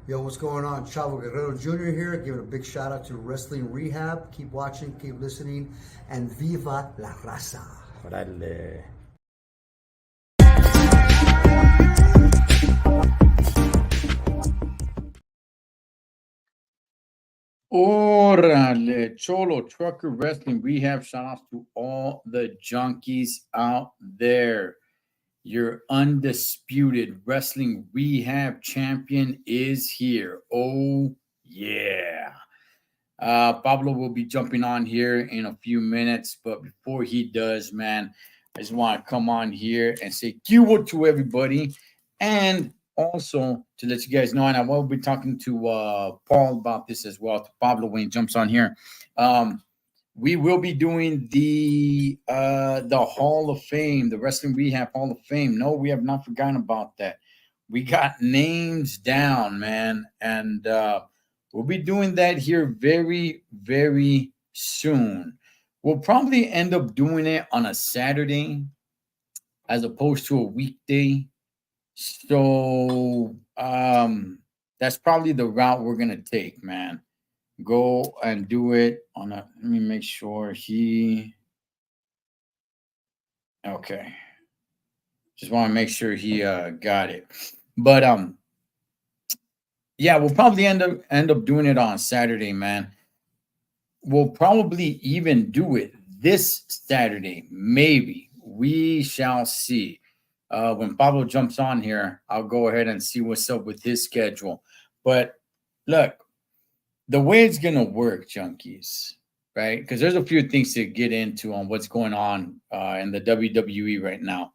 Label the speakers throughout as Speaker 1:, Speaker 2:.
Speaker 1: Yo, what's going on? Chavo Guerrero Jr. here, giving a big shout out to Wrestling Rehab. Keep watching, keep listening, and viva la raza.
Speaker 2: Órale. Órale, Cholo Trucker Wrestling Rehab. Shout outs to all the junkies out there. Your undisputed wrestling rehab champion is here. Oh, yeah. Pablo will be jumping on here in a few minutes, but before he does, man, I just want to come on here and say Q to everybody, and also to let you guys know, and I will be talking to Paul about this as well. To Pablo when he jumps on here, we will be doing the Hall of Fame, the Wrestling Rehab Hall of Fame. No, we have not forgotten about that. We got names down, man, and we'll be doing that here very, very soon. We'll probably end up doing it on a Saturday as opposed to a weekday. So that's probably the route we're gonna take, man. Go and do it on a. Let me make sure he. Okay, just want to make sure he got it. But yeah, we'll probably end up doing it on Saturday, man. We'll probably even do it this Saturday, maybe. We shall see. When Pablo jumps on here, I'll go ahead and see what's up with his schedule. But look, the way it's gonna work, junkies, right? Because there's a few things to get into on what's going on in the WWE right now,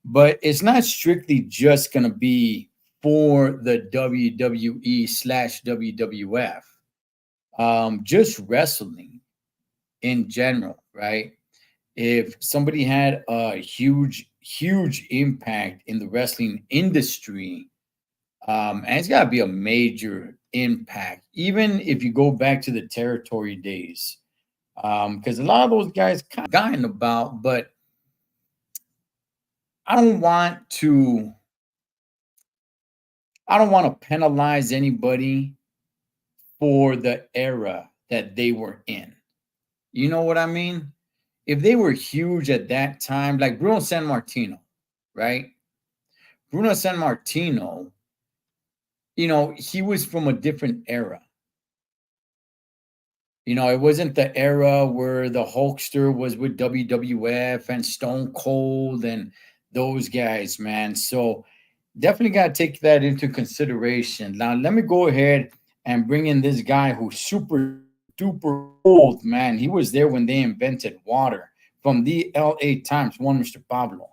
Speaker 2: but it's not strictly just gonna be for the WWE/WWF. Just wrestling in general, right? If somebody had a huge impact in the wrestling industry, and it's got to be a major impact, even if you go back to the territory days, because a lot of those guys kind of forgotten about. But I don't want to. I don't want to penalize anybody for the era that they were in. You know what I mean? If they were huge at that time, like Bruno San Martino, right? Bruno San Martino, he was from a different era. It wasn't the era where the Hulkster was with WWF and Stone Cold and those guys, man. So definitely got to take that into consideration. Now, let me go ahead and bring in this guy who's super duper old, man. He was there when they invented water from the LA Times, one Mr. Pablo.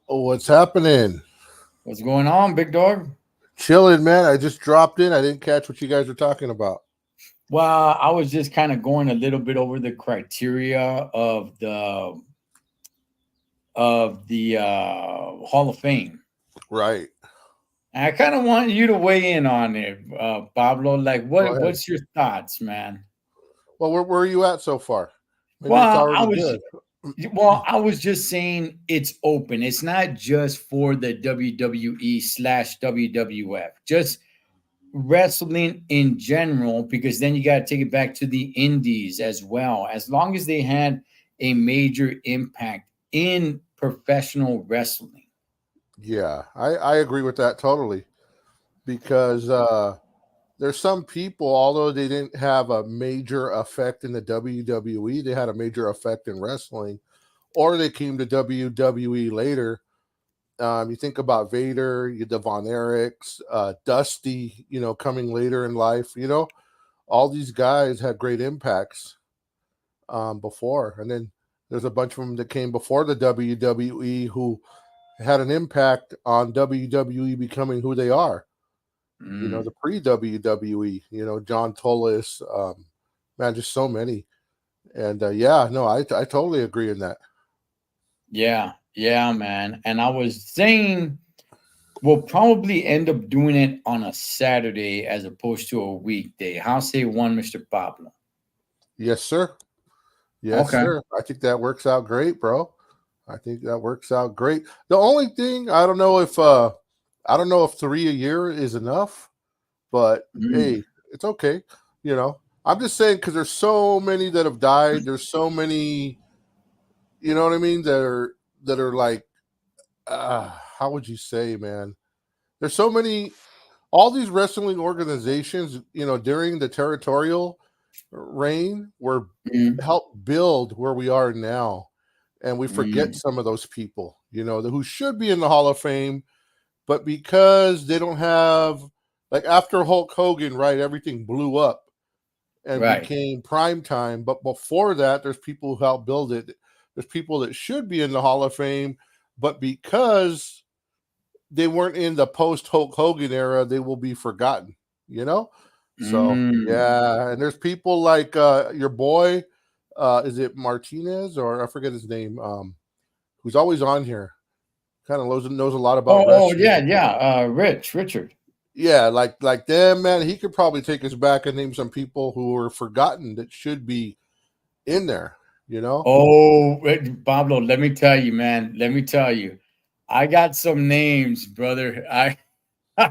Speaker 3: Oh, what's happening?
Speaker 2: What's going on, big dog?
Speaker 3: Chilling, man. I just dropped in. I didn't catch what you guys were talking about.
Speaker 2: Well, I was just kind of going a little bit over the criteria of the Hall of Fame.
Speaker 3: Right.
Speaker 2: I kind of want you to weigh in on it, Pablo. Like,
Speaker 3: Go ahead.
Speaker 2: what's your thoughts, man?
Speaker 3: Well, where are you at so far? Maybe it's
Speaker 2: Well, I
Speaker 3: already
Speaker 2: was
Speaker 3: good.
Speaker 2: I was just saying it's open. It's not just for the WWE/WWF. Just wrestling in general, because then you got to take it back to the indies as well. As long as they had a major impact in professional wrestling.
Speaker 3: Yeah, I agree with that totally because there's some people, although they didn't have a major effect in the WWE, they had a major effect in wrestling, or they came to WWE later. You think about Vader, the Von Erichs, Dusty, coming later in life. All these guys had great impacts before. And then there's a bunch of them that came before the WWE who had an impact on WWE becoming who they are. The pre-WWE, John Tullis, man, just so many. And yeah, no, I totally agree in that.
Speaker 2: Yeah, man. And I was saying we'll probably end up doing it on a Saturday as opposed to a weekday. How say one, Mr. Pablo?
Speaker 3: Yes, sir. Yes,
Speaker 2: Okay.
Speaker 3: sir. I think that works out great, bro. I think that works out great. The only thing I don't know if 3 a year is enough. But
Speaker 2: Mm,
Speaker 3: hey, it's okay. You know, I'm just saying because there's so many that have died. There's so many, you know what I mean, that are like, how would you say, man? There's so many. All these wrestling organizations, during the territorial reign, were
Speaker 2: mm,
Speaker 3: helped build where we are now, and we forget
Speaker 2: mm.
Speaker 3: some of those people, who should be in the Hall of Fame, but because they don't have, like after Hulk Hogan, right, everything blew up and
Speaker 2: Right.
Speaker 3: became prime time. But before that, there's people who helped build it. There's people that should be in the Hall of Fame, but because they weren't in the post Hulk Hogan era, they will be forgotten, you know? So
Speaker 2: Mm.
Speaker 3: yeah, and there's people like your boy, is it Martinez or I forget his name, who's always on here, kind of knows a lot about
Speaker 2: Oh,
Speaker 3: wrestling.
Speaker 2: yeah, yeah. Richard.
Speaker 3: Yeah, like them, man. He could probably take us back and name some people who were forgotten that should be in there. You know?
Speaker 2: Oh, Pablo, let me tell you, man. Let me tell you. I got some names, brother. I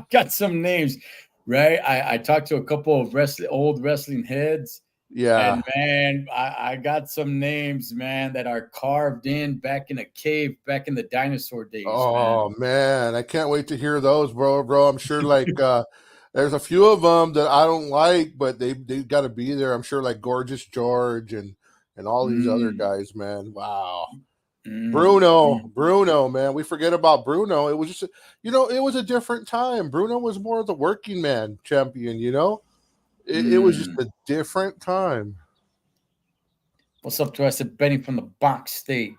Speaker 2: got some names, right? I talked to a couple of old wrestling heads, and
Speaker 3: Yeah.
Speaker 2: man, I got some names, man, that are carved in back in a cave back in the dinosaur days, man.
Speaker 3: Oh man, I can't wait to hear those, bro. I'm sure like there's a few of them that I don't like, but they got to be there. I'm sure like Gorgeous George and all these other
Speaker 2: Mm,
Speaker 3: guys, man. Wow.
Speaker 2: mm.
Speaker 3: Bruno, man. We forget about Bruno. It was just, it was a different time. Bruno was more of the working man champion, It was just
Speaker 2: Mm.
Speaker 3: a different time.
Speaker 2: What's up to us at Benny from the Box State?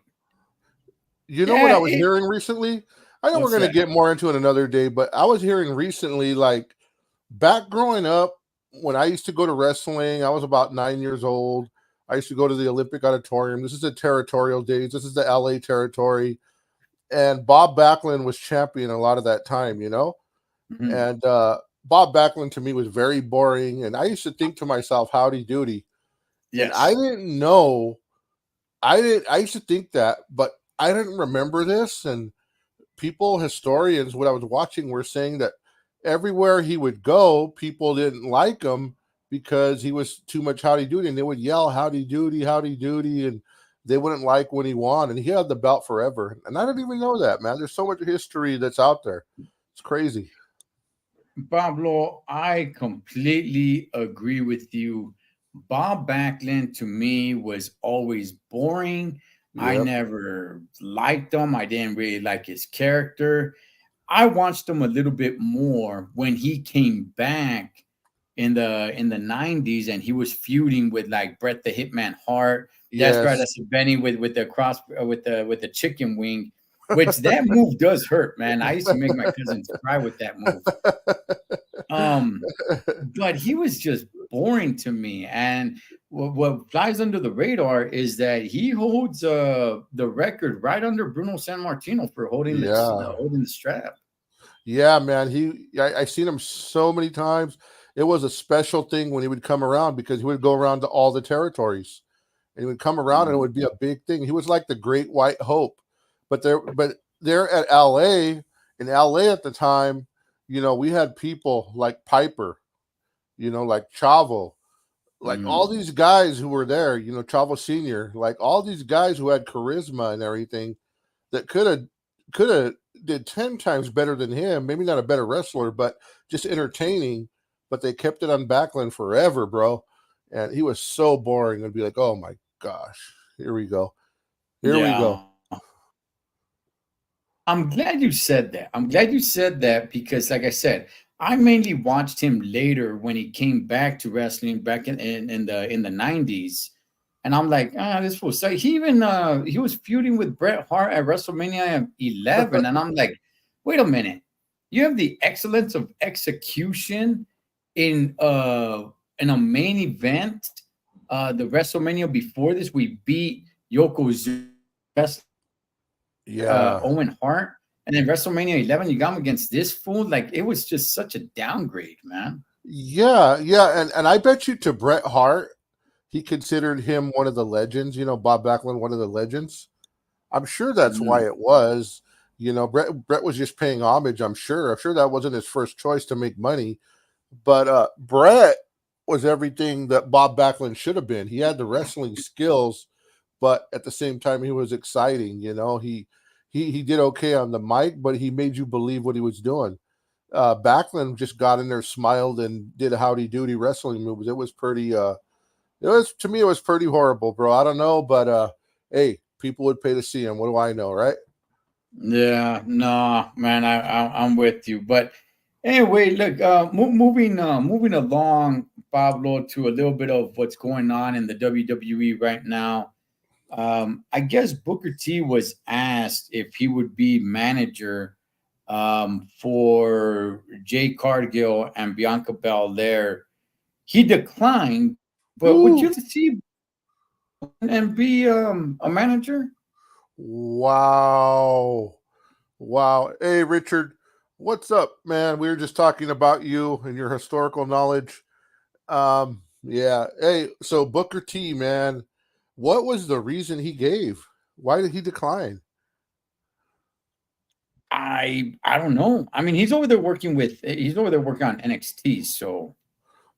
Speaker 3: You know what I
Speaker 2: Yeah,
Speaker 3: was hearing recently? I know we're
Speaker 2: what's
Speaker 3: going to
Speaker 2: that?
Speaker 3: get more into it another day, but I was hearing recently, like back growing up, when I used to go to wrestling, I was about 9 years old. I used to go to the Olympic Auditorium. This is the territorial days. This is the LA territory. And Bob Backlund was champion a lot of that time,
Speaker 2: Mhm.
Speaker 3: And Bob Backlund to me was very boring. And I used to think to myself, howdy doody. And I
Speaker 2: Yes.
Speaker 3: didn't know, I used to think that, but I didn't remember this. And historians, what I was watching, were saying that everywhere he would go, people didn't like him because he was too much howdy doody, and they would yell howdy doody, and they wouldn't like when he won, and he had the belt forever. And I didn't even know that, man. There's so much history that's out there. It's crazy.
Speaker 2: Pablo, I completely agree with you. Bob Backlund to me was always boring. I
Speaker 3: Yep.
Speaker 2: never liked him. I didn't really like his character. I watched him a little bit more when he came back in the 90s and he was feuding with like Bret the Hitman Hart. That's right,
Speaker 3: Yes.
Speaker 2: that's Benny with the cross with the chicken wing, which that move does hurt, man. I used to make my cousins cry with that move. Um, but he was just boring to me. And what flies under the radar is that he holds the record right under Bruno San Martino for
Speaker 3: Yeah.
Speaker 2: holding the strap.
Speaker 3: Yeah, man. I've seen him so many times. It was a special thing when he would come around because he would go around to all the territories, and he would come around and it
Speaker 2: Mhm.
Speaker 3: would be a big thing. He was like the Great White Hope. But there at LA, in LA at the time, we had people like Piper, like Chavo, like all
Speaker 2: Mhm.
Speaker 3: these guys who were there, Chavo Senior, like all these guys who had charisma and everything that could have did 10 times better than him. Maybe not a better wrestler, but just entertaining. But they kept it on Backlund forever, bro. And he was so boring. It'd be like, oh my gosh, here we go. Here we go.
Speaker 2: Yeah. I'm glad you said that. I'm glad you said that because, like I said, I mainly watched him later when he came back to wrestling back in the 90s, and I'm like, this fool. So he was feuding with Bret Hart at WrestleMania 11, and I'm like, wait a minute, you have the excellence of execution in in a main event, the WrestleMania before this, we beat Yokozuna
Speaker 3: Yeah.
Speaker 2: Owen Hart, and then WrestleMania 11, you got him against this fool. Like it was just such a downgrade, man.
Speaker 3: Yeah. Yeah. And I bet you to Bret Hart, he considered him one of the legends, Bob Backlund, one of the legends. I'm sure that's why
Speaker 2: Mm,
Speaker 3: it was. Brett was just paying homage, I'm sure. I'm sure that wasn't his first choice to make money. But Brett was everything that Bob Backlund should have been. He had the wrestling skills, but at the same time, he was exciting. You know, he did okay on the mic, but he made you believe what he was doing. Backlund just got in there, smiled, and did howdy doody wrestling moves. It was pretty. It was, to me, it was pretty horrible, bro. I don't know, but hey, people would pay to see him. What do I know, right?
Speaker 2: Yeah, no, man, I'm with you. But anyway, look, moving along, Pablo, to a little bit of what's going on in the WWE right now. I guess Booker T was asked if he would be manager for Jay Cargill and Bianca Belair. He declined, but would you
Speaker 3: Woo.
Speaker 2: see and be a manager?
Speaker 3: Wow. Wow. Hey, Richard, what's up, man? We were just talking about you and your historical knowledge. Yeah. Hey, so Booker T, man, what was the reason he gave? Why did he decline?
Speaker 2: I don't know. I mean, he's over there working on NXT. So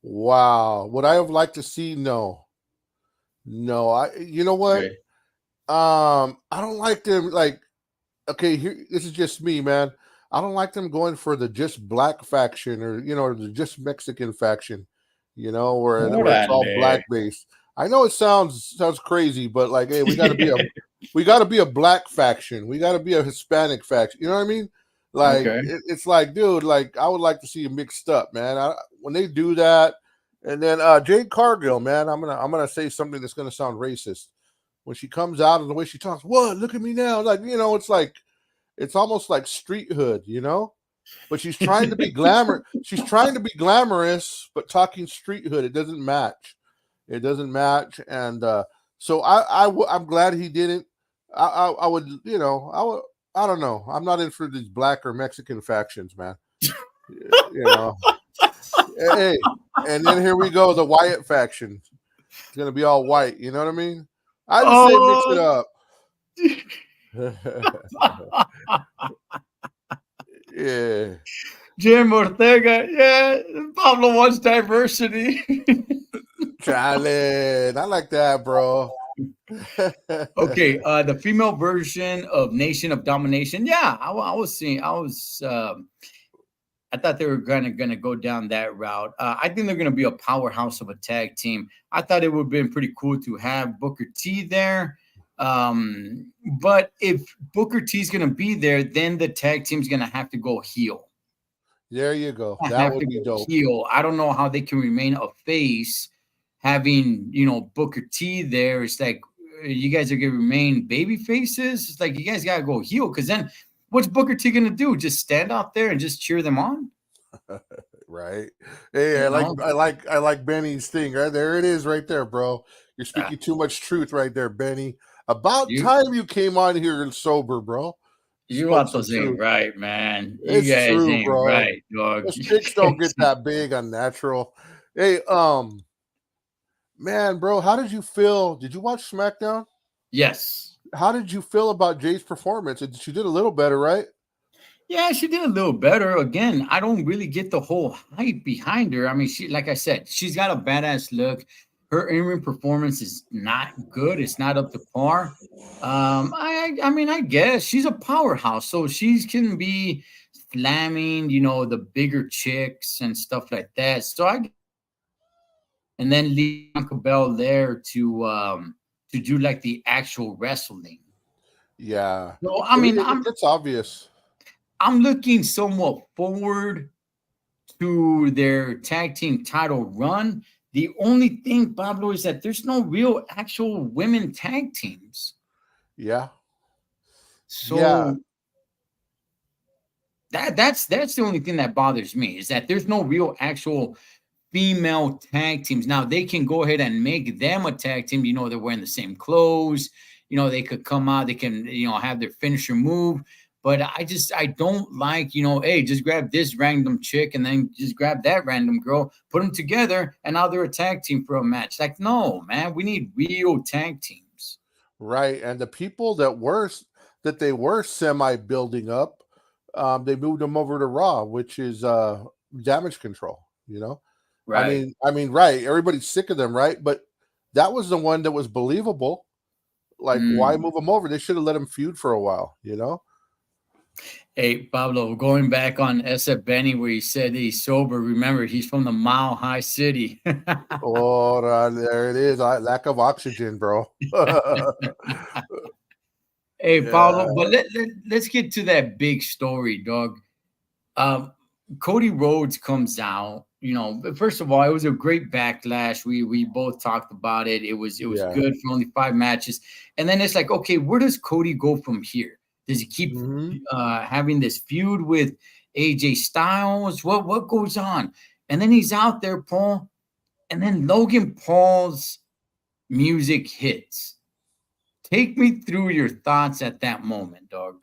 Speaker 3: Wow. Would I have liked to see? No. No. You know what?
Speaker 2: okay,
Speaker 3: I don't like them like okay, here this is just me, man. I don't like them going for the just black faction or or the just Mexican faction, where it's all
Speaker 2: órale.
Speaker 3: black based. I know it sounds crazy, but like, hey, we got to be a black faction. We got to be a Hispanic faction. You know what I mean? Like
Speaker 2: Okay.
Speaker 3: it's like, dude, like I would like to see it mixed up, man. When they do that, and then Jade Cargill, man, I'm gonna say something that's gonna sound racist when she comes out and the way she talks. What? Look at me now, like it's like it's almost like street hood, But she's trying to be glamour. She's trying to be glamorous, but talking street hood. It doesn't match. It doesn't match, and so I'm glad he didn't. I would, I would. I don't know. I'm not in for these black or Mexican factions, man. You know. Hey, and then here we go, the Wyatt faction. It's gonna be all white. You know what I mean? I just say mix it
Speaker 2: Oh,
Speaker 3: up. Yeah.
Speaker 2: Jim Ortega. Yeah, Pablo wants diversity.
Speaker 3: Challenge. I like that, bro.
Speaker 2: Okay, the female version of Nation of Domination. Yeah, I was seeing. I thought they were gonna go down that route. I think they're gonna be a powerhouse of a tag team. I thought it would have been pretty cool to have Booker T there. But if Booker T's gonna be there, then the tag team's gonna have to go heel.
Speaker 3: There you go.
Speaker 2: I
Speaker 3: That
Speaker 2: have
Speaker 3: would
Speaker 2: to
Speaker 3: be
Speaker 2: go
Speaker 3: dope.
Speaker 2: heel. I don't know how they can remain a face having Booker T there. It's like you guys are gonna remain baby faces. It's like you guys gotta go heel because then what's Booker T gonna do? Just stand out there and just cheer them on?
Speaker 3: Right. Hey,
Speaker 2: You know?
Speaker 3: I like Benny's thing. Right there it is right there, bro. You're
Speaker 2: Uh,
Speaker 3: speaking too much truth right there, Benny. About
Speaker 2: you
Speaker 3: time you came on here and sober, bro.
Speaker 2: you
Speaker 3: Spoke some
Speaker 2: vatos ain't
Speaker 3: truth.
Speaker 2: right, man. You
Speaker 3: It's
Speaker 2: guys
Speaker 3: true,
Speaker 2: ain't
Speaker 3: bro.
Speaker 2: right, dog.
Speaker 3: Those chicks don't get that big unnatural. Hey, man, bro, how did you feel? Did you watch SmackDown?
Speaker 2: Yes.
Speaker 3: How did you feel about Jay's performance? She did a little better, right?
Speaker 2: Yeah, she did a little better. Again, I don't really get the whole hype behind her. I mean, like I said, she's got a badass look. Her in-ring performance is not good. It's not up to par. I mean, I guess she's a powerhouse, so she can be slamming, the bigger chicks and stuff like that. And then leave Uncle Bell there to do like the actual wrestling.
Speaker 3: Yeah.
Speaker 2: So I mean,
Speaker 3: It's obvious.
Speaker 2: I'm looking somewhat forward to their tag team title run. The only thing, Pablo, is that there's no real actual women tag teams.
Speaker 3: Yeah. Yeah.
Speaker 2: So that's the only thing that bothers me is that there's no real actual female tag teams. Now they can go ahead and make them a tag team. They're wearing the same clothes. They could come out. They can have their finisher move. But I don't like hey, just grab this random chick and then just grab that random girl, put them together, and now they're a tag team for a match. Like no, man, we need real tag teams.
Speaker 3: Right. And the people that they were semi building up, they moved them over to Raw, which is damage control. You know,
Speaker 2: Right.
Speaker 3: right? Everybody's sick of them, right? But that was the one that was believable. Like, why
Speaker 2: Mm.
Speaker 3: move him over? They should have let him feud for a while. You know.
Speaker 2: Hey, Pablo, going back on SF Benny where he said he's sober, remember, he's from the Mile High City.
Speaker 3: Oh, there it is. Lack of oxygen, bro.
Speaker 2: Hey,
Speaker 3: Yeah.
Speaker 2: Paulo, but let's get to that big story, dog. Um, Cody Rhodes comes out. You know, first of all, it was a great backlash. We both talked about it. It was
Speaker 3: Yeah.
Speaker 2: good for only 5 matches, and then it's like, okay, where does Cody go from here? Does he keep
Speaker 3: Hmm.
Speaker 2: having this feud with AJ Styles? What goes on? And then he's out there, Paul, and then Logan Paul's music hits. Take me through your thoughts at that moment, dog.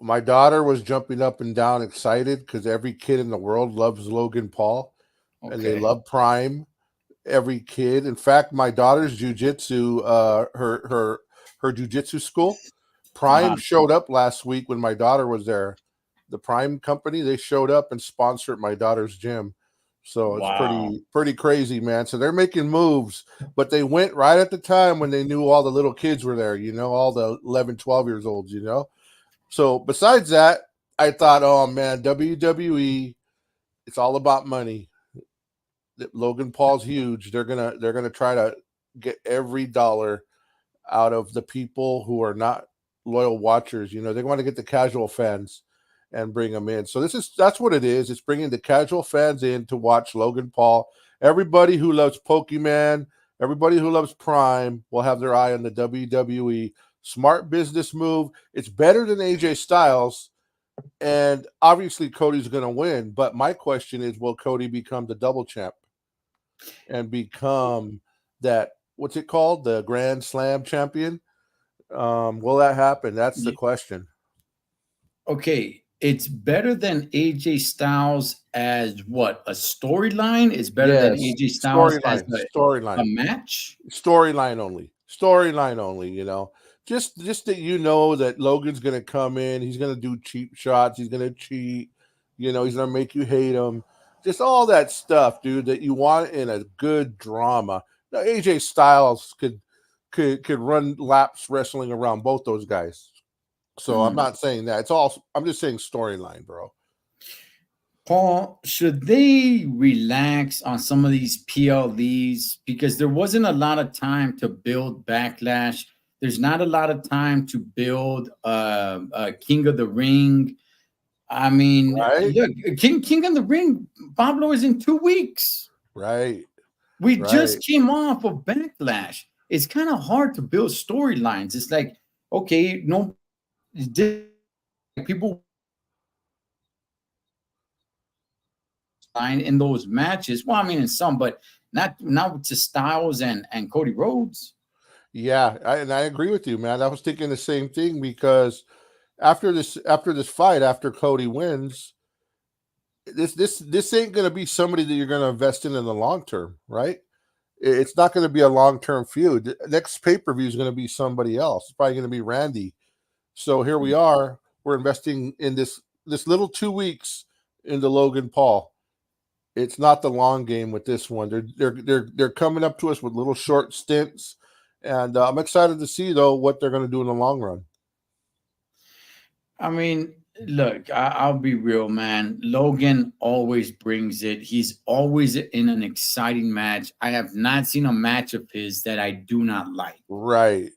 Speaker 3: My daughter was jumping up and down, excited because every kid in the world loves Logan Paul, and they
Speaker 2: Okay.
Speaker 3: love Prime. Every kid, in fact, my daughter's jujitsu, her jujitsu school, Prime
Speaker 2: Uh-huh.
Speaker 3: showed up last week when my daughter was there. The Prime company, they showed up and sponsored my daughter's gym. So it's
Speaker 2: Wow.
Speaker 3: pretty crazy, man. So they're making moves, but they went right at the time when they knew all the little kids were there, all the 11, 12 years olds. So besides that, I thought, oh man, WWE, it's all about money. Logan Paul's huge. They're gonna try to get every dollar out of the people who are not loyal watchers. They want to get the casual fans and bring them in. So that's what it is. It's bringing the casual fans in to watch Logan Paul. Everybody who loves Pokemon, everybody who loves Prime will have their eye on the WWE. Smart business move. It's better than AJ Styles. And obviously Cody's going to win. But my question is, will Cody become the double champ and become that, what's it called? The Grand Slam champion? Will that happen? That's the question.
Speaker 2: Okay, it's better than AJ Styles as what? A storyline? It's better than
Speaker 3: Yes.
Speaker 2: AJ Styles as
Speaker 3: Storyline.
Speaker 2: a
Speaker 3: Storyline.
Speaker 2: match?
Speaker 3: Storyline only. Storyline only, Just that that Logan's gonna come in, he's gonna do cheap shots, he's gonna cheat, he's gonna make you hate him. Just all that stuff, dude, that you want in a good drama. Now, AJ Styles could run laps wrestling around both those guys. So I'm
Speaker 2: Mm.
Speaker 3: not saying that. I'm just saying storyline, bro.
Speaker 2: Paul, should they relax on some of these PLEs? Because there wasn't a lot of time to build backlash. There's not a lot of time to build King of the Ring. I mean,
Speaker 3: Right?
Speaker 2: look, King of the Ring, Pablo is in 2 weeks.
Speaker 3: Right.
Speaker 2: We
Speaker 3: Right.
Speaker 2: just came off of Backlash. It's kind of hard to build storylines. It's like, okay, no, people in those matches. Well, I mean, in some, but not to Styles and Cody Rhodes.
Speaker 3: Yeah, and I agree with you, man. I was thinking the same thing because after this fight, after Cody wins, this ain't gonna be somebody that you're gonna invest in the long term, right? It's not gonna be a long term feud. The next pay per view is gonna be somebody else. It's probably gonna be Randy. So here we are. We're investing in this little 2 weeks into Logan Paul. It's not the long game with this one. They're coming up to us with little short stints, and I'm excited to see though what they're going to do in the long run.
Speaker 2: I mean, look, I'll be real, man. Logan always brings it. He's always in an exciting match. I have not seen a match of his that I do not like.
Speaker 3: Right,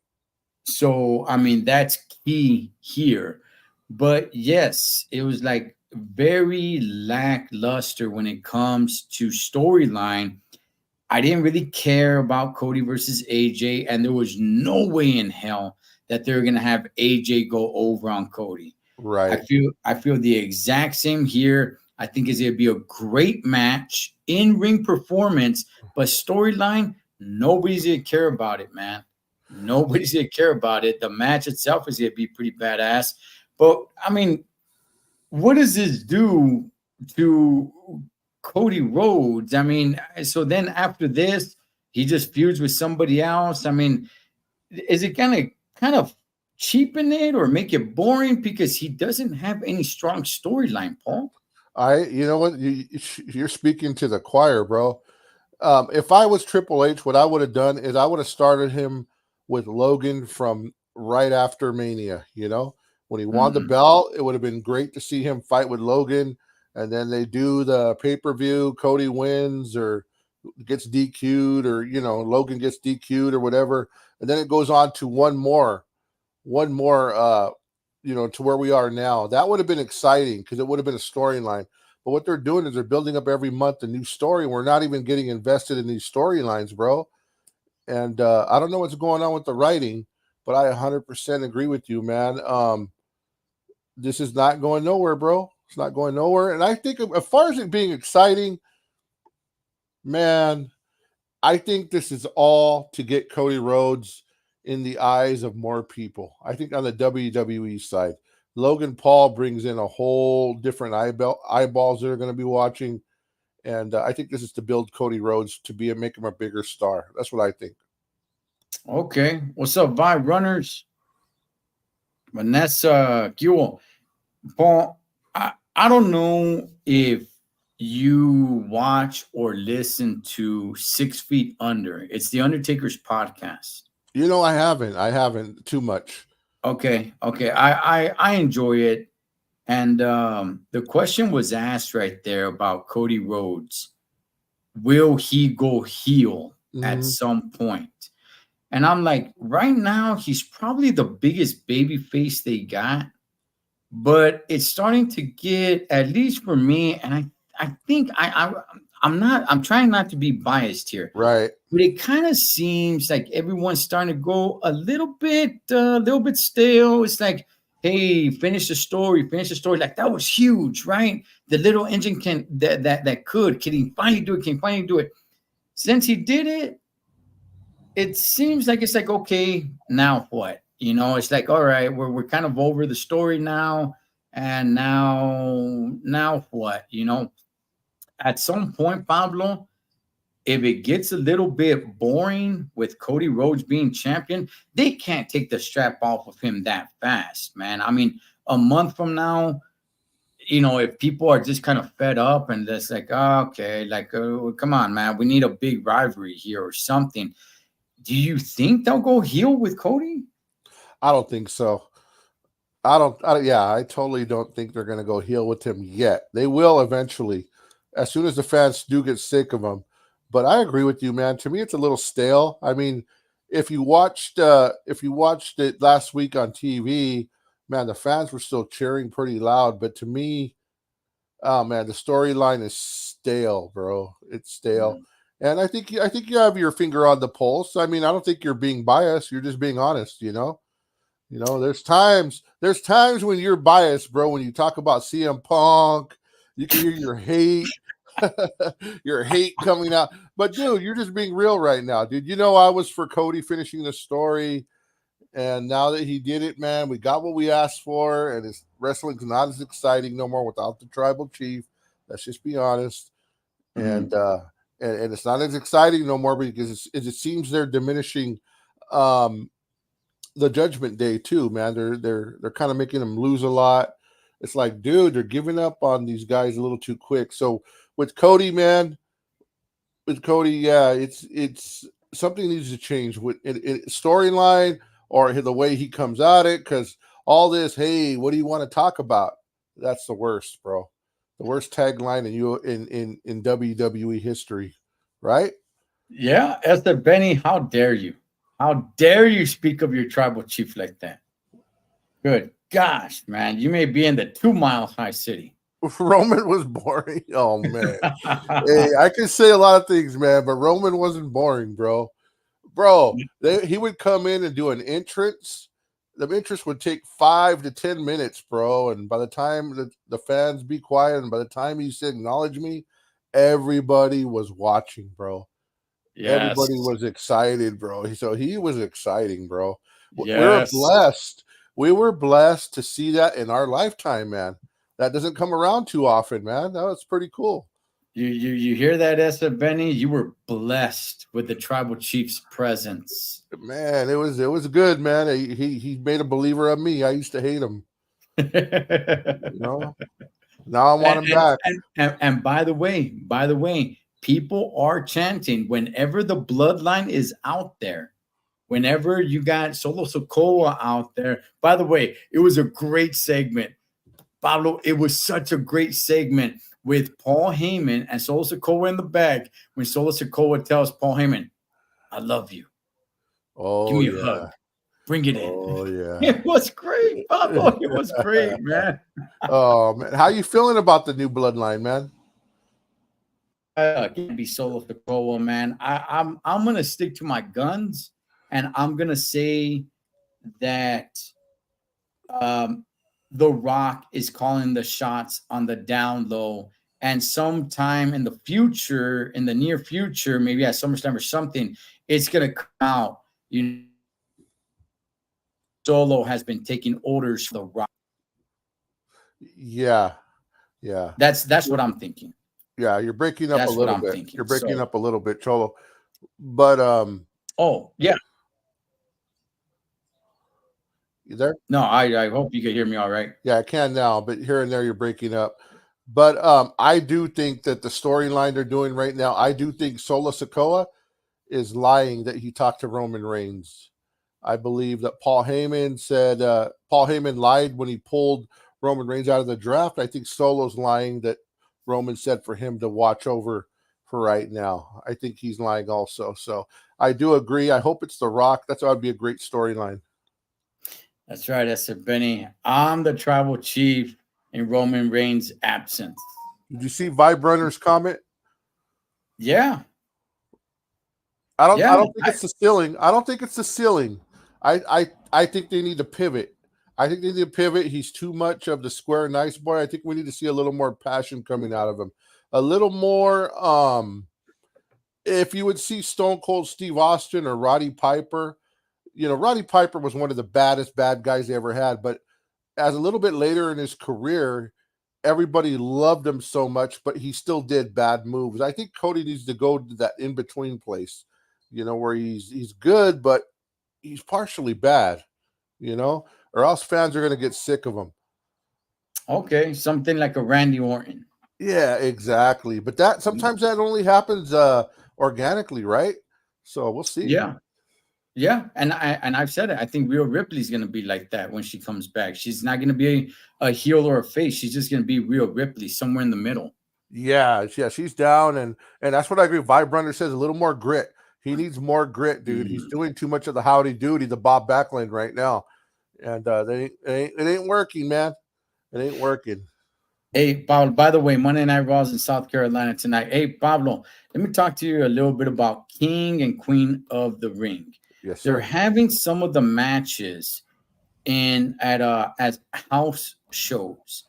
Speaker 2: So, I mean, that's key here. But yes, it was like very lackluster when it comes to storyline. I didn't really care about Cody versus AJ, and there was no way in hell that they're gonna have AJ go over on Cody.
Speaker 3: right.
Speaker 2: I feel the exact same here. I think it's gonna be a great match, in ring performance, but storyline, nobody's gonna care about it, man. Nobody's gonna care about it. The match itself is gonna be pretty badass. But I mean, what does this do to Cody Rhodes? I mean, so then after this, he just feuds with somebody else. I mean, is it gonna kind of cheapen it or make it boring because he doesn't have any strong storyline, Paul?
Speaker 3: You know what, you're speaking to the choir, bro. If I was Triple H, what I would have done is I would have started him with Logan from right after Mania. You know, when he won the
Speaker 2: Mhm.
Speaker 3: belt, it would have been great to see him fight with Logan, and then they do the pay-per-view. Cody wins or gets DQ'd, or Logan gets DQ'd or whatever, and then it goes on to one more to where we are now. That would have been exciting because it would have been a storyline. But what they're doing is they're building up every month a new story. We're not even getting invested in these storylines, bro. And I don't know what's going on with the writing, but I 100% agree with you, man. This is not going nowhere, bro. It's not going nowhere. And I think as far as it being exciting, man, I think this is all to get Cody Rhodes in the eyes of more people. I think on the WWE side, Logan Paul brings in a whole different eyeballs that are going to be watching, and I think this is to build Cody Rhodes to make him a bigger star. That's what I think.
Speaker 2: Okay. What's up, Vibe Runners? Vanessa Guo. Paul, I don't know if you watch or listen to 6 Feet Under. It's the Undertaker's podcast.
Speaker 3: I haven't too much.
Speaker 2: Okay, okay. I enjoy it. And the question was asked right there about Cody Rhodes. Will he go heel at
Speaker 3: Hmm.
Speaker 2: some point? And I'm like, right now, he's probably the biggest baby face they got, but it's starting to get, at least for me, and I think I'm trying not to be biased here,
Speaker 3: Right.
Speaker 2: but it kind of seems like everyone's starting to go a little bit stale. It's like, hey, finish the story. Like that was huge, right? The little engine can he finally do it? Can he finally do it? Since he did it, it seems like it's like, okay, now what? It's like, all right, we're kind of over the story now, and now what? At some point, Pablo, if it gets a little bit boring with Cody Rhodes being champion, they can't take the strap off of him that fast, man. I mean, a month from now, if people are just kind of fed up and just like, oh, okay, like, come on, man, we need a big rivalry here or something. Do you think they'll go heel with Cody?
Speaker 3: I don't think so. Yeah, I totally don't think they're going to go heel with him yet. They will eventually, as soon as the fans do get sick of him. But I agree with you, man. To me, it's a little stale. I mean, if you watched it last week on TV, man, the fans were still cheering pretty loud. But to me, oh man, the storyline is stale, bro. It's stale.
Speaker 2: Mm.
Speaker 3: And I think you have your finger on the pulse. I mean, I don't think you're being biased. You're just being honest, there's times when you're biased, bro. When you talk about CM Punk, you can hear your hate, your hate coming out. But dude, you're just being real right now, dude. I was for Cody finishing the story, and now that he did it, man, we got what we asked for, and his wrestling's not as exciting no more without the tribal chief. Let's just be honest, and
Speaker 2: Mhm.
Speaker 3: and it's not as exciting no more because it seems they're diminishing. Um, the Judgment Day too, man. They're kind of making them lose a lot. It's like, dude, they're giving up on these guys a little too quick. So with Cody, man, yeah, it's something needs to change with storyline or the way he comes at it. Because all this, hey, what do you want to talk about? That's the worst, bro. The worst tagline in WWE history, right?
Speaker 2: Yeah, Esther Benny, how dare you? How dare you speak of your tribal chief like that? Good gosh, man. You may be in the 2 Mile High City.
Speaker 3: Roman was boring. Oh man. Hey, I can say a lot of things, man, but Roman wasn't boring, bro. Bro, he would come in and do an entrance. The entrance would take 5 to 10 minutes, bro. And by the time the fans be quiet, and by the time he said acknowledge me, everybody was watching, bro. Everybody
Speaker 2: Yes.
Speaker 3: was excited, bro. So he was exciting, bro. We were
Speaker 2: Yes.
Speaker 3: blessed. We were blessed to see that in our lifetime, man. That doesn't come around too often, man. That was pretty cool.
Speaker 2: You hear that, Esther Benny? You were blessed with the tribal chief's presence.
Speaker 3: Man, it was good, man. He made a believer of me. I used to hate him, you know. Now I want him back.
Speaker 2: And by the way, people are chanting whenever the bloodline is out there. Whenever you got Solo Sokoa out there. By the way, it was a great segment. Pablo, it was such a great segment with Paul Heyman and Solo Sokoa in the back when Solo Sokoa tells Paul Heyman, I love you. Give
Speaker 3: Oh
Speaker 2: me a
Speaker 3: yeah.
Speaker 2: hug. Bring it in.
Speaker 3: Oh yeah.
Speaker 2: It was great, Pablo. It was great, man.
Speaker 3: Oh man, how you feeling about the new bloodline, man?
Speaker 2: Can't be Solo Sokoa, man. I'm gonna stick to my guns, and I'm gonna say that The Rock is calling the shots on the down low. And sometime in the future, in the near future, maybe at SummerSlam or something, it's gonna come out. You know, Solo has been taking orders from The Rock.
Speaker 3: Yeah, yeah,
Speaker 2: That's what I'm thinking.
Speaker 3: yeah. You're breaking up
Speaker 2: That's
Speaker 3: a
Speaker 2: what
Speaker 3: little
Speaker 2: I'm
Speaker 3: bit.
Speaker 2: thinking.
Speaker 3: You're breaking
Speaker 2: So,
Speaker 3: up a little bit, Cholo. But
Speaker 2: oh yeah,
Speaker 3: you there?
Speaker 2: no, I hope you can hear me all right.
Speaker 3: Yeah, I can now, but here and there you're breaking up. But I do think that the storyline they're doing right now, I do think Solo Sikoa is lying that he talked to Roman Reigns. I believe that Paul Heyman said Paul Heyman lied when he pulled Roman Reigns out of the draft. I think Solo's lying that Roman said for him to watch over for right now. I think he's lying also. So I do agree. I hope it's The Rock. That would be a great storyline.
Speaker 2: That's right, Esther Benny. I'm the tribal chief in Roman Reigns' absence.
Speaker 3: Did you see Vibe Runner's comment?
Speaker 2: Yeah.
Speaker 3: I don't
Speaker 2: Yeah,
Speaker 3: think it's the ceiling. I don't think it's the ceiling. I think they need to pivot. I think they need to pivot. He's too much of the square nice boy. I think we need to see a little more passion coming out of him. A little more if you would see Stone Cold Steve Austin or Roddy Piper, you know, Roddy Piper was one of the baddest bad guys they ever had, but as a little bit later in his career, everybody loved him so much, but he still did bad moves. I think Cody needs to go to that in-between place, you know, where he's good, but he's partially bad, you know, or else fans are going to get sick of him.
Speaker 2: Okay, something like a Randy Orton.
Speaker 3: Yeah, exactly. But that sometimes that only happens organically, right? So we'll see.
Speaker 2: Yeah. Yeah, and I've said it. I think Rhea Ripley's going to be like that when she comes back. She's not going to be a heel or a face. She's just going to be Rhea Ripley, somewhere in the middle.
Speaker 3: Yeah, she's down, and that's what I agree. Vibe Runner says a little more grit. He needs more grit, dude. He's doing too much of the howdy doody, the Bob Backlund right now, and it ain't working, man. It ain't working.
Speaker 2: Hey, Pablo, by the way, Monday Night Raw is in South Carolina tonight. Hey, Pablo, let me talk to you a little bit about King and Queen of the Ring.
Speaker 3: Yes,
Speaker 2: They're
Speaker 3: sir.
Speaker 2: having some of the matches at house shows.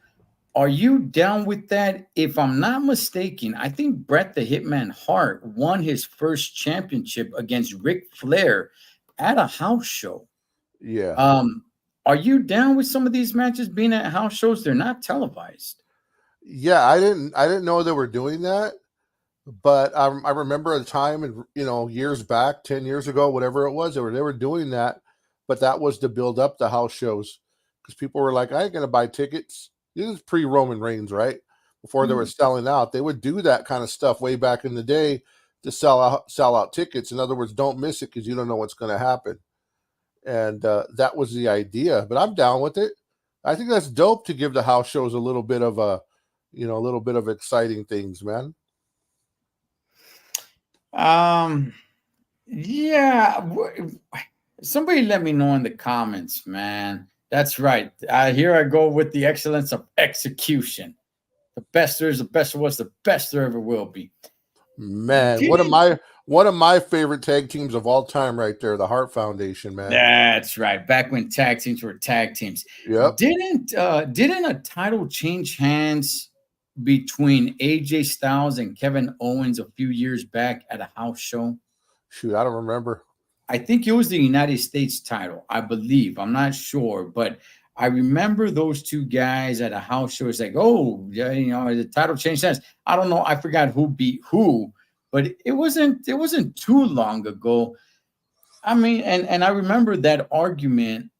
Speaker 2: Are you down with that? If I'm not mistaken, I think Bret the Hitman Hart won his first championship against Ric Flair at a house show.
Speaker 3: Yeah.
Speaker 2: Are you down with some of these matches being at house shows? They're not televised.
Speaker 3: Yeah, I didn't know they were doing that, but I remember a time, and years back, 10 years ago, whatever it was, they were doing that, but that was to build up the house shows because people were like, I ain't gonna buy tickets. This is pre-Roman Reigns, right? Before they were selling out, they would do that kind of stuff way back in the day to sell out tickets. In other words, don't miss it because you don't know what's going to happen, and that was the idea. But I'm down with it. I think that's dope to give the house shows a little bit of a little bit of exciting things, man.
Speaker 2: Yeah. Somebody let me know in the comments, man. That's right. Here I go with the excellence of execution. The best there is, the best there was, the best there ever will be.
Speaker 3: Man, one of my favorite tag teams of all time, right there, the Hart Foundation, man.
Speaker 2: That's right. Back when tag teams were tag teams.
Speaker 3: Yep.
Speaker 2: Didn't a title change hands between AJ Styles and Kevin Owens a few years back at a house show?
Speaker 3: Shoot, I don't remember.
Speaker 2: I think it was the United States title, I believe. I'm not sure, but I remember those two guys at a house show. It's like, oh, yeah, the title changed hands. I don't know. I forgot who beat who, but it wasn't too long ago. I mean, and I remember that argument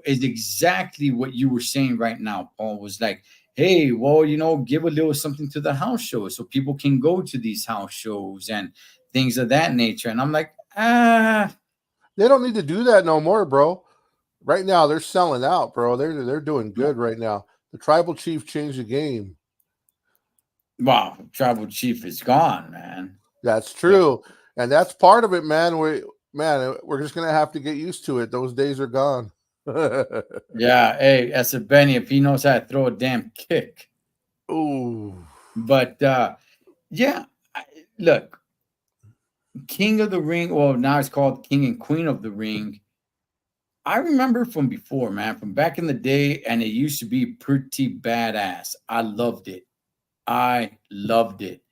Speaker 2: is exactly what you were saying right now, Paul. Was like, hey, well, give a little something to the house shows so people can go to these house shows and things of that nature. And I'm like,
Speaker 3: They don't need to do that no more, bro. Right now, they're selling out, bro. They're doing good right now. The tribal chief changed the game.
Speaker 2: wow, tribal chief is gone, man.
Speaker 3: That's
Speaker 2: Yeah.
Speaker 3: true, and that's part of it, man. We're just gonna have to get used to it. Those days are gone.
Speaker 2: Yeah. Hey, as a Benny, if he knows how to throw a damn kick.
Speaker 3: Ooh,
Speaker 2: But yeah, look, King of the Ring. Well, now it's called King and Queen of the Ring. I remember from before, man, from back in the day, and it used to be pretty badass. I loved it. I loved it.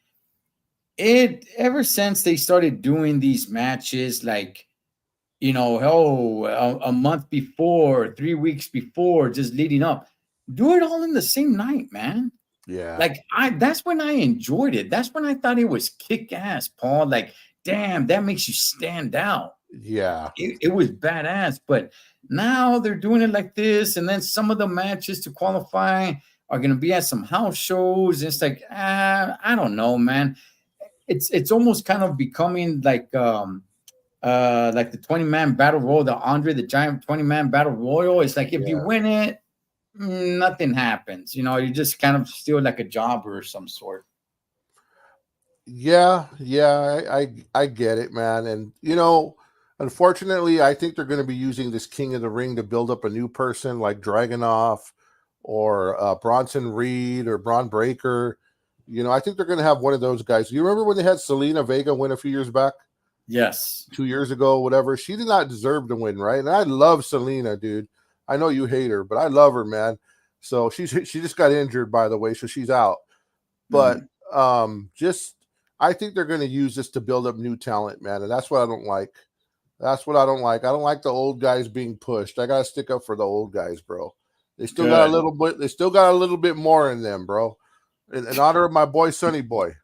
Speaker 2: It ever since they started doing these matches, like a month before, 3 weeks before, just leading up, do it all in the same night, man.
Speaker 3: yeah,
Speaker 2: Like that's when I enjoyed it. That's when I thought it was kick ass, Paul. Like, damn, that makes you stand out.
Speaker 3: yeah,
Speaker 2: It was badass. But now they're doing it like this, and then some of the matches to qualify are gonna be at some house shows. It's like, I don't know, man. It's almost kind of becoming like the 20-man battle royal, the Andre the Giant 20-man battle royal. It's like if you
Speaker 3: yeah,
Speaker 2: win it, nothing happens. You're just kind of still like a jobber or some sort.
Speaker 3: yeah. I get it, man. And unfortunately, I think they're going to be using this King of the Ring to build up a new person like Dragonoff or Bronson Reed or Braun Breaker. I think they're going to have one of those guys. You remember when they had Selena Vega win a few years back?
Speaker 2: Yes.
Speaker 3: 2 years ago, whatever. She did not deserve to win, right? And I love Selena, dude. I know you hate her, but I love her, man. So she just got injured, by the way, so she's out. But
Speaker 2: Mhm.
Speaker 3: just I think they're going to use this to build up new talent, man, and that's what I don't like. That's what I don't like. I don't like the old guys being pushed. I gotta stick up for the old guys, bro. They still got a
Speaker 2: Good.
Speaker 3: little bit. They still got a little bit more in them, bro. In honor of my boy, Sonny Boy.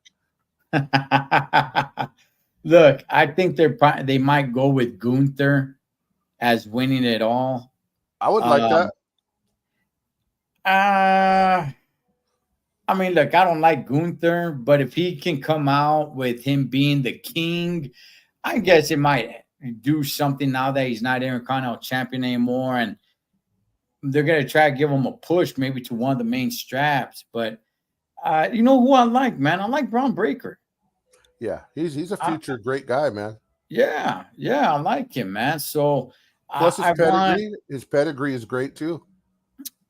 Speaker 2: Look, I think they might go with Gunther as winning it all.
Speaker 3: I would like that.
Speaker 2: Um, uh, I mean, look, I don't like Gunther, but if he can come out with him being the king, I guess it might do something now that he's not Intercontinental Champion anymore, and they're gonna try to give him a push, maybe to one of the main straps. But you know who I like, man? I like Braun Breaker.
Speaker 3: Yeah, he's a
Speaker 2: I,
Speaker 3: future great guy, man.
Speaker 2: yeah, yeah, I like him, man. So
Speaker 3: Plus
Speaker 2: I want.
Speaker 3: his pedigree is great too.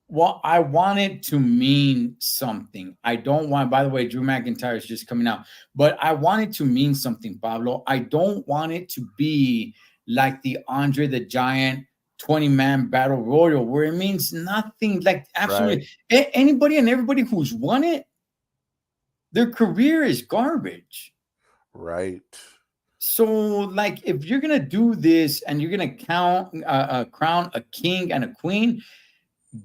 Speaker 2: Well, I want it to mean something. I don't want, by the way, Drew McIntyre is just coming out, but I want it to mean something, Pablo. I don't want it to be like the Andre the Giant 20-man battle royal where it means nothing. Like,
Speaker 3: Right,
Speaker 2: absolutely anybody and everybody who's won it, their career is garbage.
Speaker 3: right.
Speaker 2: So, like, if you're gonna do this and you're gonna crown a king and a queen,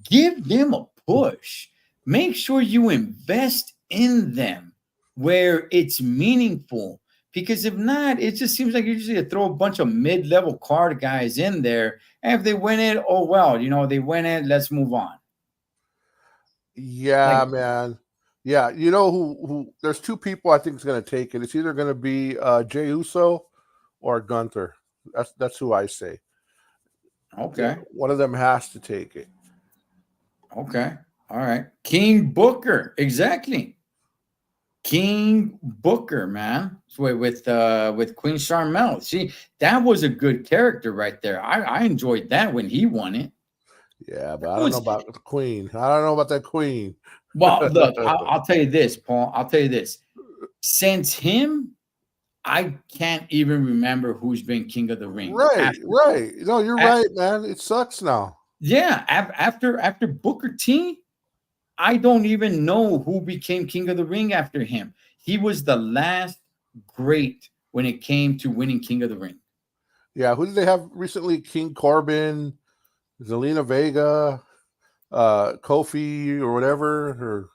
Speaker 2: give them a push. Make sure you invest in them where it's meaningful. Because if not, it just seems like you're just gonna throw a bunch of mid-level card guys in there. And if they win it, oh well, they win it. Let's move on.
Speaker 3: Yeah,
Speaker 2: Like,
Speaker 3: man. Yeah, you know who there's two people I think is going to take it. It's either going to be Jey Uso or Gunther. That's who I say.
Speaker 2: okay,
Speaker 3: One of them has to take it.
Speaker 2: okay, all right. King Booker, exactly. King Booker, man, with Queen Charmel. See, that was a good character right there. I enjoyed that when he won it.
Speaker 3: Yeah, but
Speaker 2: That
Speaker 3: I don't know
Speaker 2: was
Speaker 3: about the Queen. I don't know about that Queen.
Speaker 2: well. Look, I'll tell you this, Paul. I'll tell you this. Since him, I can't even remember who's been King of the Ring
Speaker 3: Right,
Speaker 2: after.
Speaker 3: right. No, you're
Speaker 2: a-
Speaker 3: right, man. It sucks now.
Speaker 2: yeah, after Booker T, I don't even know who became King of the Ring after him. He was the last great when it came to winning King of the Ring.
Speaker 3: Yeah, who did they have recently? King Corbin, Zelina Vega, Kofi or whatever, or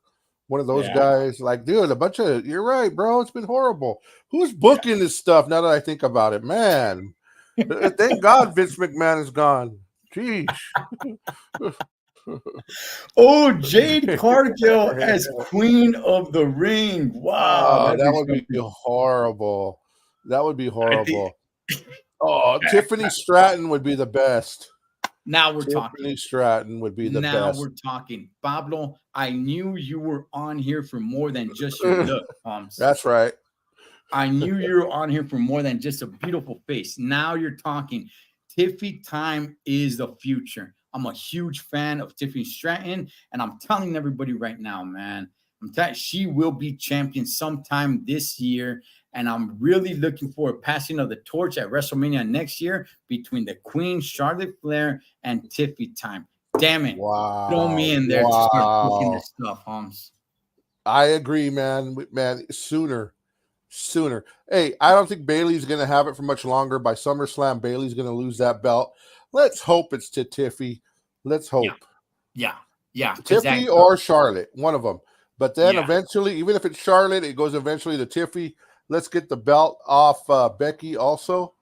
Speaker 3: one of those
Speaker 2: Yeah.
Speaker 3: guys. Like, dude, a bunch of you're right, bro. It's been horrible. Who's booking this stuff now that I think about it? Man. Thank God Vince McMahon is gone. Jeez.
Speaker 2: Oh, Jade Cargill as Queen of the Ring. Wow,
Speaker 3: Oh,
Speaker 2: that'd
Speaker 3: that
Speaker 2: be
Speaker 3: would be
Speaker 2: something.
Speaker 3: horrible. That would be
Speaker 2: I think
Speaker 3: horrible. Oh, Tiffany Stratton would be the best.
Speaker 2: now we're talking.
Speaker 3: Tiffany Stratton would be the
Speaker 2: Now
Speaker 3: best.
Speaker 2: we're talking. Pablo, I knew you were on here for more than just your look, Holmes.
Speaker 3: That's right.
Speaker 2: I knew you were on here for more than just a beautiful face. Now you're talking. Tiffy time is the future. I'm a huge fan of Tiffany Stratton, and I'm telling everybody right now, man, she will be champion sometime this year, and I'm really looking for a passing of the torch at WrestleMania next year between the Queen, Charlotte Flair, and Tiffy time. Damn it.
Speaker 3: Wow.
Speaker 2: Throw me in there to start cooking this stuff, Holmes.
Speaker 3: I agree, man. Man, sooner. Hey, I don't think Bailey's going to have it for much longer. By SummerSlam, Bailey's going to lose that belt. Let's hope it's to Tiffy. Let's hope.
Speaker 2: Yeah.
Speaker 3: Tiffy or Charlotte, one of them. But then eventually, even if it's Charlotte, it goes eventually to Tiffy. Let's get the belt off Becky also.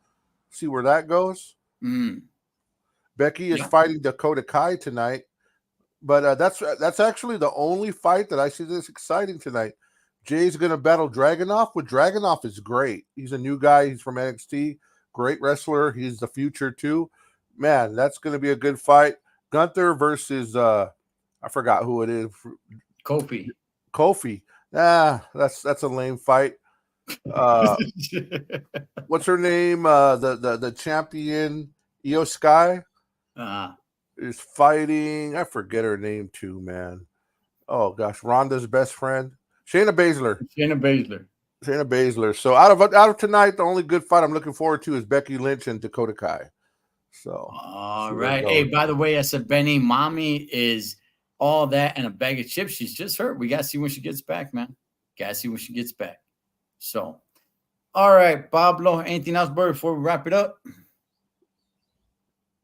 Speaker 3: See where that goes. Becky is fighting Dakota Kai tonight. But that's actually the only fight that I see that's exciting tonight. Jay's going to battle Dragunov. With Dragunov is great. He's a new guy. He's from NXT. Great wrestler. He's the future too. Man, that's going to be a good fight. Gunther versus I forgot who it is. Kofi. That's a lame fight. What's her name? The champion Io Sky is fighting. I forget her name too, man. Oh gosh, Ronda's best friend. Shayna Baszler. So out of tonight, the only good fight I'm looking forward to is Becky Lynch and Dakota Kai. So
Speaker 2: all right. Hey, by the way, I said Benny, mommy is all that and a bag of chips. She's just hurt. We gotta see when she gets back, man. So, all right, Pablo. Anything else, bro, before we wrap it up?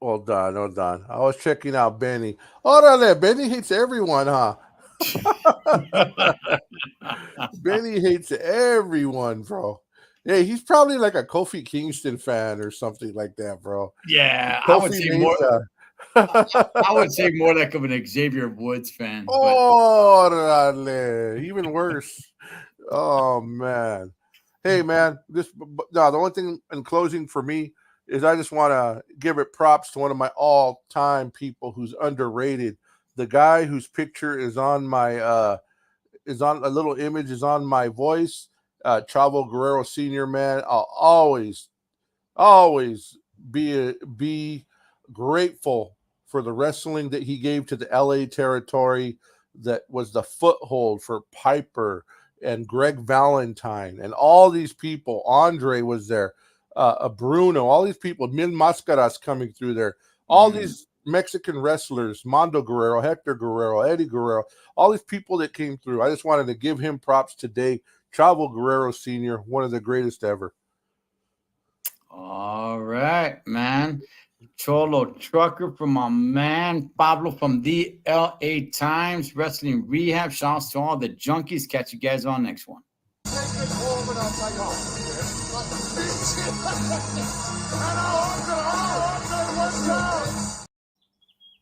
Speaker 3: Hold on. I was checking out Benny. Oh, Benny hates everyone, huh? Benny hates everyone, bro. Hey, he's probably like a Kofi Kingston fan or something like that, bro.
Speaker 2: Yeah, I would say more. I would say more like of an Xavier Woods fan.
Speaker 3: Oh, even worse. Oh man. Hey man, the only thing in closing for me is I just want to give it props to one of my all-time people who's underrated. The guy whose picture is on my is on a little image is on my voice. Chavo Guerrero Sr., man. I'll always be grateful for the wrestling that he gave to the LA territory that was the foothold for Piper and Greg Valentine and all these people. Andre was there, Bruno, all these people, Min Mascaras coming through there, all these Mexican wrestlers, Mondo Guerrero, Hector Guerrero, Eddie Guerrero, all these people that came through. I just wanted to give him props today. Chavo Guerrero Sr., one of the greatest ever.
Speaker 2: All right, man. Cholo Trucker from my man Pablo from the LA Times Wrestling Rehab. Shouts to all the junkies. Catch you guys on next one.